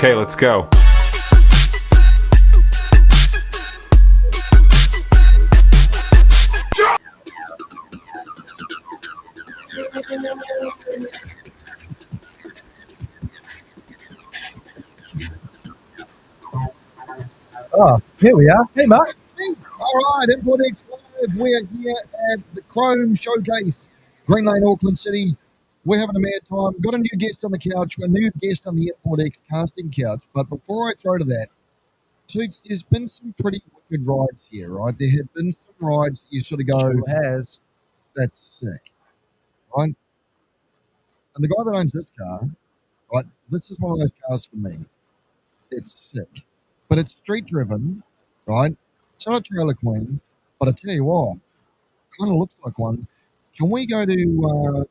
Okay, let's go. Oh, here we are. Hey, Mark. All right, Import X Live. We're here at the Chrome Showcase, Green Lane, Auckland City. We're having a mad time. Got a new guest on the couch, a new guest on the Import X casting couch. But before I throw to that, Toots, there's been some pretty wicked rides here, right? There have been some rides that you sort of go, Sure has. that's sick, right? And the guy that owns this car, right, this is one of those cars for me. It's sick. But it's street driven, right? It's not a trailer queen, but I tell you what, kind of looks like one. Can we go to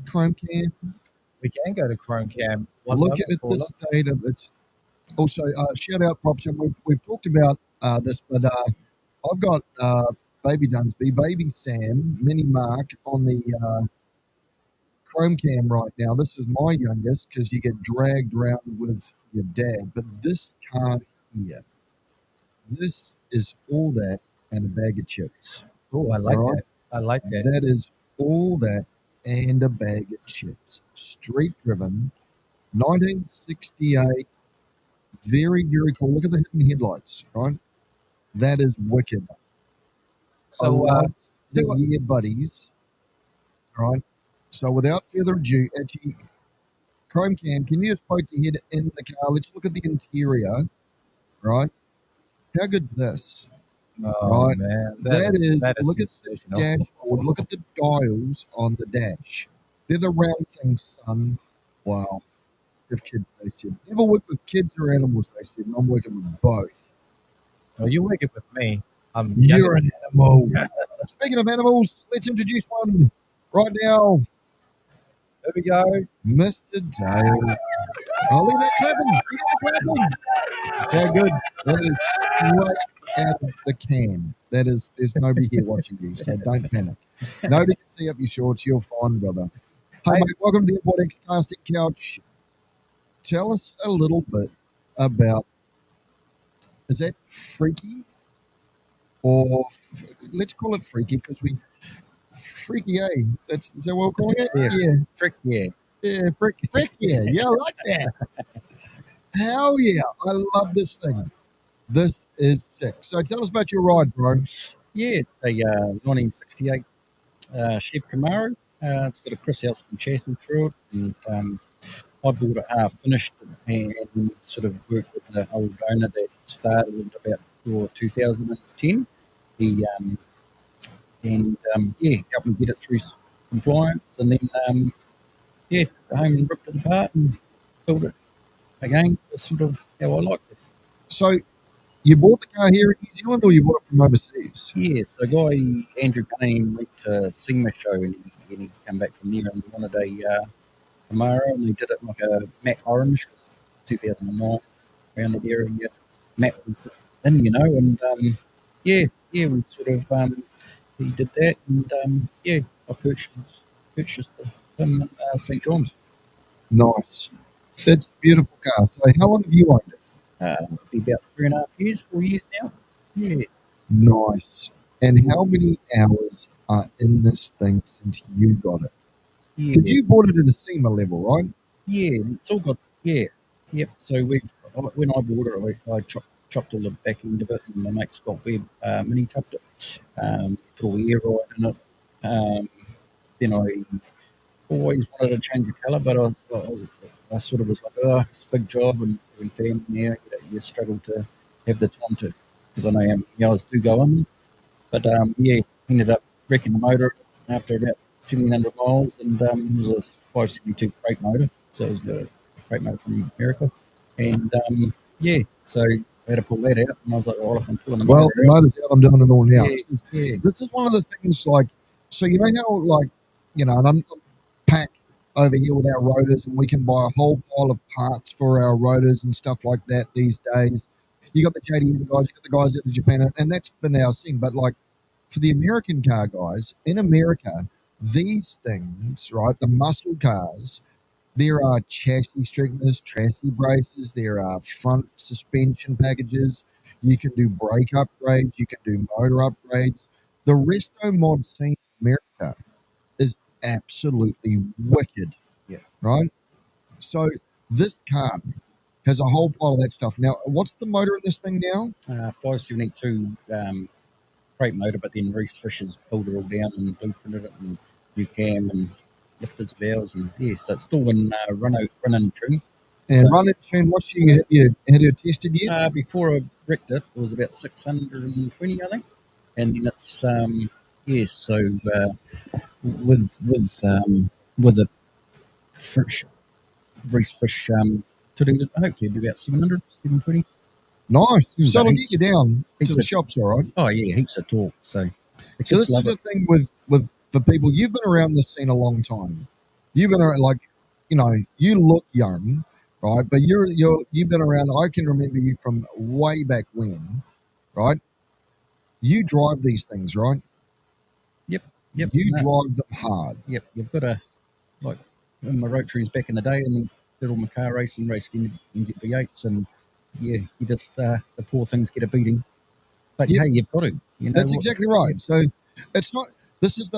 Chrome Cam? We can go to Chrome Cam. Look at the state of it. Also, shout out props. And we've talked about this, but I've got Baby Dunsby, Baby Sam, Mini Mark on the Chrome Cam right now. This is my youngest because you get dragged around with your dad. But this car here, this is all that and a bag of chips. Oh, I like Right? that. I like that. That is all that and a bag of chips. Street driven, 1968. Very, very cool. Look at the hidden headlights, right? That is wicked. So, I love the do it. year buddies, right? So without further ado, actually, Chrome Cam, can you just poke your head in the car? Let's look at the interior, right? How good's this? Oh, Right. man. That is look at the sensational. dashboard. Look at the dials on the dash. They're the round things, son. Wow. If kids, they said. Never work with kids or animals, they said. And I'm working with both. Oh, you're working with me. You're an animal. Speaking of animals, let's introduce one right now. There we go. Mr. Dale. Oh, look at that clapping. Look at the clapping. How good. That is straight out of the can. That is, there's nobody here watching you, so don't panic. Nobody can see up your shorts. You're fine, brother. Hey, mate, welcome to the Import X Casting Couch. Tell us a little bit about, is that freaky? Or let's call it freaky because freaky, eh? Is that what we're calling it? Yeah. Yeah. Frick, yeah. Yeah, frick, yeah. Yeah, I like that. Hell yeah. I love this thing. This is sick. So tell us about your ride, bro. Yeah, it's a 1968 Chevy Camaro. It's got a Chris Elston chassis through it, and I bought it half finished and sort of worked with the old owner that started about 2010. He helped me get it through compliance, and then got home and ripped it apart and built it again. That's sort of how I liked it. So you bought the car here in New Zealand or you bought it from overseas? Yeah, so guy Andrew Cunningham went to SEMA show and he came back from there and wanted a Camaro, and they did it like a matte orange, 2009, around the area. Matt was in, and we sort of he did that, and I purchased him in St John's. Nice. That's a beautiful car. So how long have you owned it? It'll be about 4 years now. Yeah, Nice. And how many hours are in this thing since you got it? yeah, Because you bought it at a SEMA level, right? yeah. It's all got yep. So when I bought it, I chopped all the back end of it, and my mate Scott Webb mini tubbed it, put all the air right in it. Then I always wanted to change the colour, but I sort of was like, it's a big job and having family now, you struggle to have the time to, because I know how many hours do go on. But ended up wrecking the motor after about 1,700 miles, and it was a 572 crate motor, so it was the crate motor from America. And so I had to pull that out, and I was like, well, if I'm pulling the Well, motor the motor's out, I'm doing it all now. yeah. This is one of the things, like, so you know how, like, and I'm pack over here with our rotors, and we can buy a whole pile of parts for our rotors and stuff like that these days. You got the JDM guys, you got the guys out of Japan, and that's been our thing. But like for the American car guys in America, these things, right, the muscle cars, There are chassis straighteners, chassis braces. There are front suspension packages. You can do brake upgrades. You can do motor upgrades. The resto mod scene in America is absolutely wicked. Yeah. Right? So this car has a whole pile of that stuff. Now, what's the motor in this thing now? 572 crate motor, but then Reese Fisher's pulled it all down and blueprinted it, and new cam and lifters, valves, and so it's still in running trim. And So- run it, tune. What's have you had it tested yet? Before I wrecked it, it was about 620, I think, and then it's so with a fresh Reese Fish tuning it, hopefully it'll be about 700, 720. Nice. Mm, So it'll thanks. get you down to Heaps the of- shops, all right. Oh yeah, heaps of talk. So the So kids this is love the it. thing with for people. You've been around this scene a long time. You've been around, like, you look young, right? But you've been around. I can remember you from way back when, right? You drive these things, right? Yep. You No, drive them hard. Yep. You've got to, like in my Rotaries back in the day, and then did all my car racing, raced in NZV8s, and yeah, you just the poor things get a beating. But Yep. hey, you've got to. You know That's what- exactly right. So it's not. This is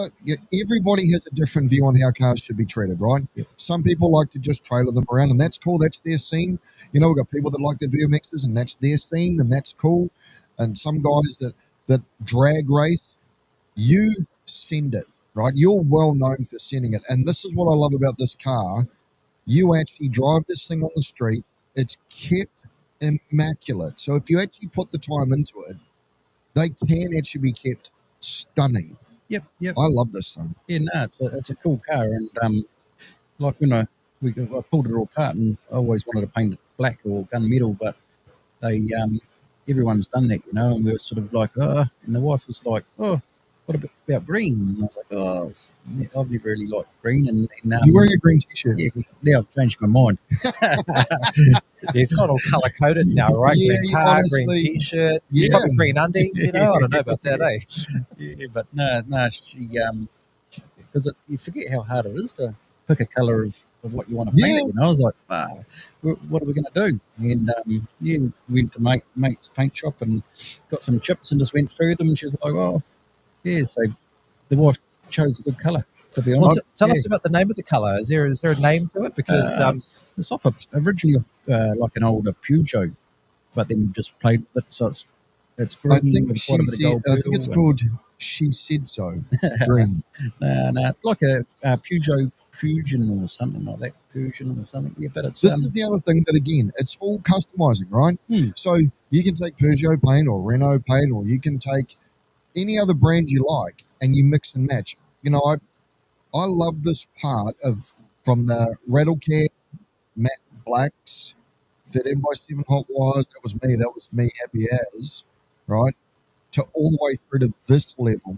everybody has a different view on how cars should be treated, right? Yep. Some people like to just trailer them around, and that's cool. That's their scene. We've got people that like their BMXs, and that's their scene, and that's cool. And some guys that drag race, you send it, right? You're well known for sending it, and this is what I love about this car. You actually drive this thing on the street. It's kept immaculate. So if you actually put the time into it, they can actually be kept stunning. Yep. I love this thing. Yeah, no, it's a cool car, and like when I pulled it all apart, and I always wanted to paint it black or gunmetal, but they everyone's done that, and we were sort of like, and the wife was like, oh, what about green? And I was like, I've never really liked green, and You wearing a green t-shirt? yeah, now I've changed my mind. Yeah, it's got all color coded now, right? Yeah, Green car, green honestly, t-shirt, yeah. probably green undies. I don't know about that, eh? Yeah, but no, she because you forget how hard it is to pick a color of what you want to paint. Yeah. I was like, what are we going to do? And went to mate's paint shop and got some chips and just went through them. And she was like, oh, yeah. So the wife chose a good color. To be Well, honest, tell us about the name of the color. Is there a name to it? Because it's off originally like an older Peugeot, but then we just played with it, so it's green. I think with quite a bit of gold I think it's purple called She Said So. Green. No, it's like a Peugeot Fusion or something like that. Fusion or something. Yeah, but it's This is the other thing that, again, it's full customizing, right? So you can take Peugeot paint or Renault paint, or you can take any other brand you like, and you mix and match. I love this part from the Rattlecare matte blacks, 13x7 hot wires. That was me happy as, right? To all the way through to this level.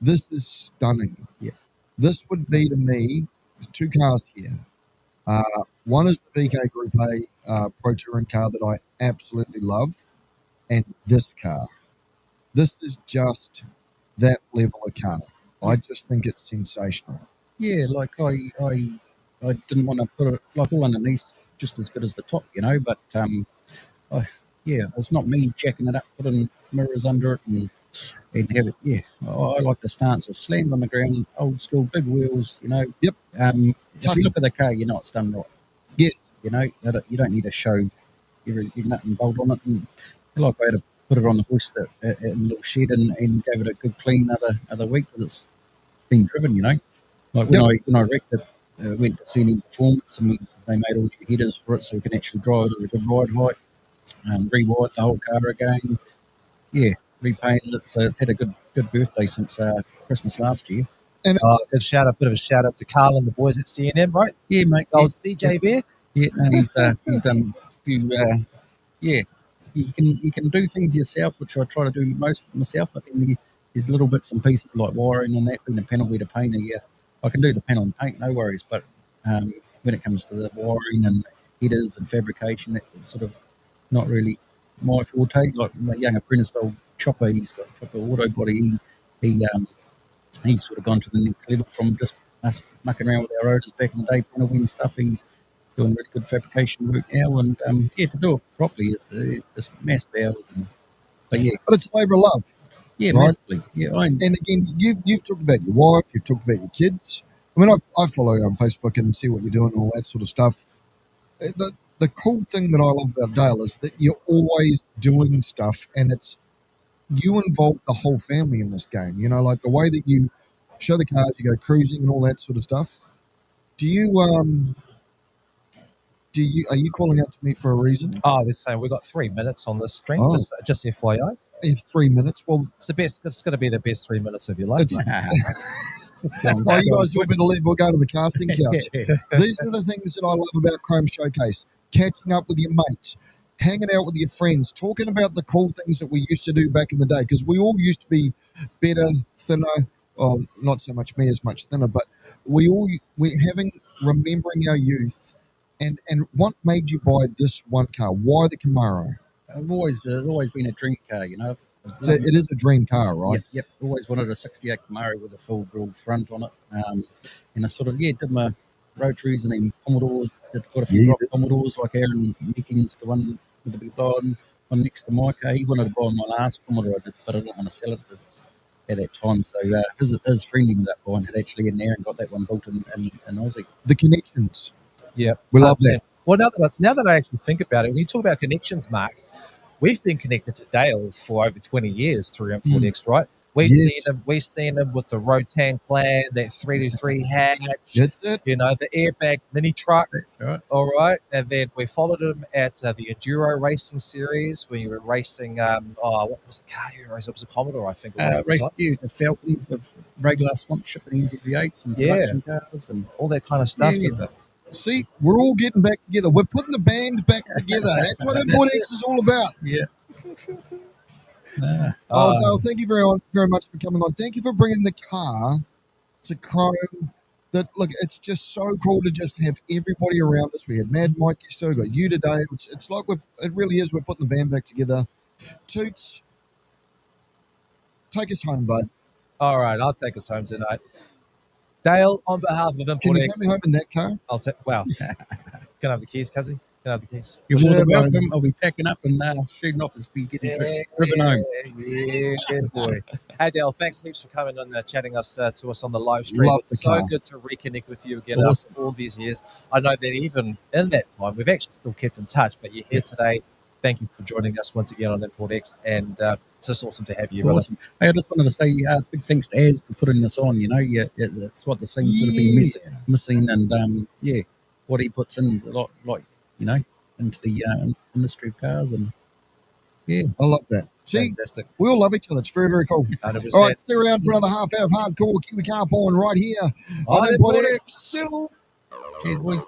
This is stunning. Yeah. This would be, to me, there's two cars here. One is the BK Group A Pro Touring car that I absolutely love, and this car. This is just that level of car. I just think it's sensational. Yeah, like I didn't want to put it like all underneath just as good as the top, but it's not me jacking it up, putting mirrors under it and have it. Yeah, I like the stance of slammed on the ground, old school, big wheels. Yep. If you look at the car, you know it's done right. Yes. You don't need to show every nut and bolt on it. And like I had to put it on the hoist in a little shed and gave it a good clean other week, but it's been driven. Like when I wrecked it, went to CNE Performance, and they made all the headers for it so we can actually drive it at a good ride height. Rewired the whole car again. Yeah, repainted it, so it's had a good birthday since Christmas last year. And it's, bit of a shout out to Carl and the boys at CNM, right? Yeah, mate. Old CJ Bear. Yeah, no, he's done a few. You can do things yourself, which I try to do most myself. But then there's little bits and pieces like wiring and that. Being a panel beater painter, I can do the panel and paint, no worries. But when it comes to the wiring and headers and fabrication, it's sort of not really my forte. Like my young apprentice, old Chopper, he's got Chopper Auto Body. He's sort of gone to the next level from just us mucking around with our rotors back in the day, trying to win stuff. He's doing really good fabrication work now, and to do it properly is just massive hours. But yeah, But it's a labour of love. yeah, Right. massively. Yeah, And again, you've talked about your wife, you've talked about your kids. I mean, I follow you on Facebook and see what you're doing and all that sort of stuff. The cool thing that I love about Dale is that you're always doing stuff, and it's you involve the whole family in this game. You know, like the way that you show the cars, you go cruising and all that sort of stuff. Do you are you calling out to me for a reason? Oh, they're saying we've got 3 minutes on this stream. Oh. Just FYI. If 3 minutes, well, It's the best. It's going to be the best 3 minutes of your life. it's oh, you guys all better leave. We'll go to the casting couch. These are the things that I love about Chrome Showcase: catching up with your mates, hanging out with your friends, talking about the cool things that we used to do back in the day. Because we all used to be better, thinner. Oh, not so much me as much thinner, but we're remembering our youth. And what made you buy this one car? Why the Camaro? It's always been a dream car, you know. So it is a dream car, right? Yep. Always wanted a 68 Camaro with a full grille front on it. And I sort of, did my rotaries and then Commodores. Did quite a few rock Commodores, like Aaron Meekins, the one with the big blown one next to my car. He wanted to buy my last Commodore, but I didn't want to sell it at that time. So his friend ended up buying it actually in there and got that one built in Aussie. The connections. Yeah, We love that. Well, now that I actually think about it, when you talk about connections, Mark, we've been connected to Dale for over 20 years through M4X, right? We've seen him with the Rotan Clan, that 323 hatch. That's it. You know, the airbag mini truck. That's right. All right. And then we followed him at the Enduro Racing Series when you were racing, what was the car you raced? It was a Commodore, I think. It was, Raced you, the Falcon with regular sponsorship and NZV8s and production cars and all that kind of stuff. Yeah. See, we're all getting back together. We're putting the band back together. That's what M4X is all about. Yeah. Dale, thank you very much for coming on. Thank you for bringing the car to Chrome. Look, it's just so cool to just have everybody around us. We had Mad Mike yesterday, we got you today. It's like it really is. We're putting the band back together. Toots, take us home, bud. All right, I'll take us home tonight. Dale, on behalf of Can you M4X, take me home in that car? I'll take. Well, can I have the keys, Cuzzy? Can I have the keys? You're more than Yeah, welcome. I'll be packing up and shooting off as we get driven home. Yeah, good boy. Hey, Dale, thanks heaps for coming and chatting to us on the live stream. Love the It's so car. good to reconnect with you again Awesome. after all these years. I know that even in that time, we've actually still kept in touch, but you're here today. Thank you for joining us once again on M4X, and it's just awesome to have you. brother. Awesome. Hey, I just wanted to say big thanks to Az for putting this on. You know, that's what the scene's sort of been missing, and what he puts in is a lot, you know, into the industry of cars, and I love that. See, Fantastic. we all love each other. It's very, very cool. 100%. All right, stick around for another half hour of hardcore Kiwi car porn right here on M4X. cheers, boys.